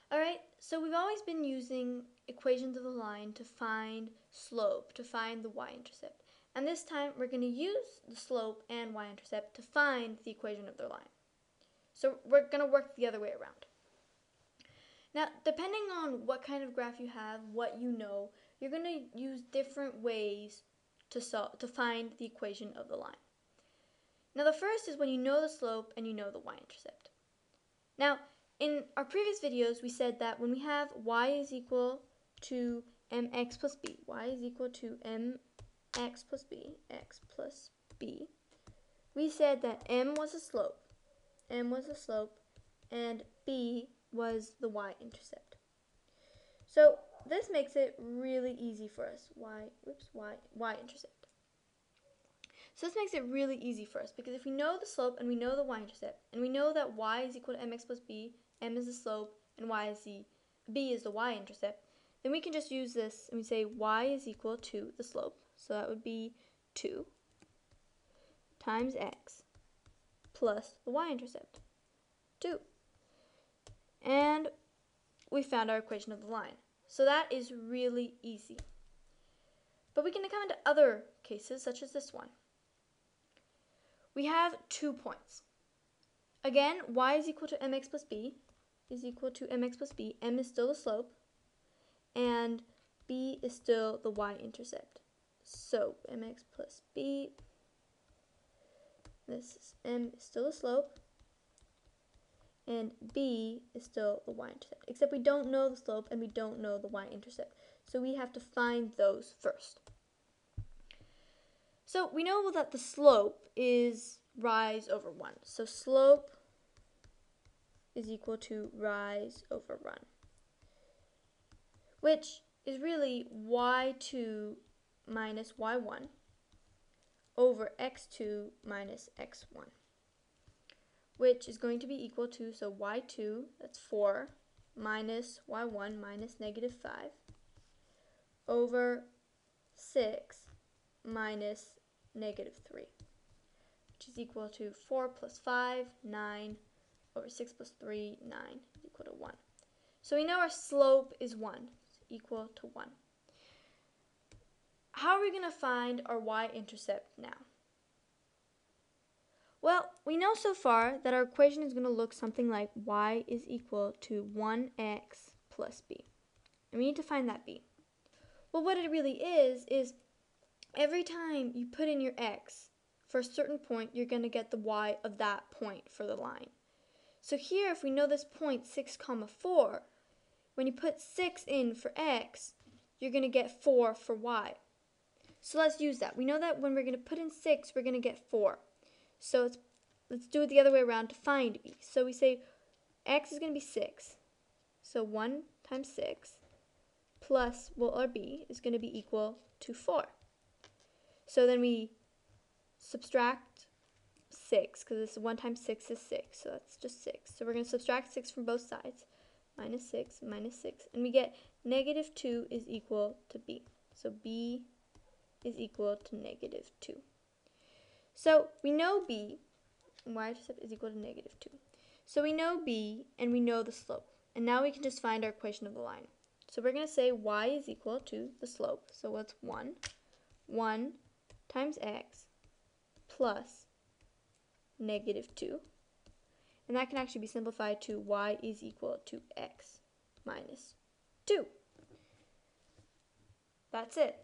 Alright, so we've always been using equations of the line to find slope, to find the y-intercept. And this time we're going to use the slope and y-intercept to find the equation of their line. So we're going to work the other way around. Now, depending on what kind of graph you have, what you know, you're going to use different ways to find the equation of the line. Now, the first is when you know the slope and you know the y-intercept. Now, in our previous videos, we said that when we have y is equal to mx plus b, y is equal to mx plus b, x plus b, we said that m was a slope, and b was the y-intercept. So this makes it really easy for us, y-intercept. So this makes it really easy for us because if we know the slope and we know the y-intercept, and we know that y is equal to mx plus b, m is the slope, and b is the y-intercept, then we can just use this and we say y is equal to the slope. So that would be 2 times x plus the y-intercept, 2. And we found our equation of the line. So that is really easy. But we can come into other cases, such as this one. We have 2 points. Again, y is equal to mx plus b is equal to mx plus b. M is still the slope, and b is still the y-intercept. So mx plus b, m is still the slope, and b is still the y-intercept. Except we don't know the slope and we don't know the y-intercept. So we have to find those first. So we know that the slope is rise over 1. So slope is equal to rise over run, which is really y2 minus y1 over x2 minus x1, which is going to be equal to, so y2, that's 4, minus y1 minus negative 5, over 6 minus negative 3, which is equal to 4 plus 5, 9, over 6 plus 3, 9, is equal to 1. So we know our slope is 1, equal to 1. How are we going to find our y-intercept now? Well, we know so far that our equation is going to look something like y is equal to 1x plus b. And we need to find that b. Well, what it really is every time you put in your x for a certain point, you're going to get the y of that point for the line. So here, if we know this point 6, 4, when you put 6 in for x, you're going to get 4 for y. So let's use that. We know that when we're going to put in 6, we're going to get 4. So let's do it the other way around to find b. So we say x is going to be 6. So 1 times 6 plus, well, our b is going to be equal to 4. So then we subtract 6, because this 1 times 6 is 6, so that's just 6. So we're going to subtract 6 from both sides, minus 6, and we get negative 2 is equal to b. So b is equal to negative 2. So we know b, and y-intercept is equal to negative 2. So we know b, and we know the slope. And now we can just find our equation of the line. So we're going to say y is equal to the slope. So what's 1 times x plus negative 2. And that can actually be simplified to y is equal to x minus 2. That's it.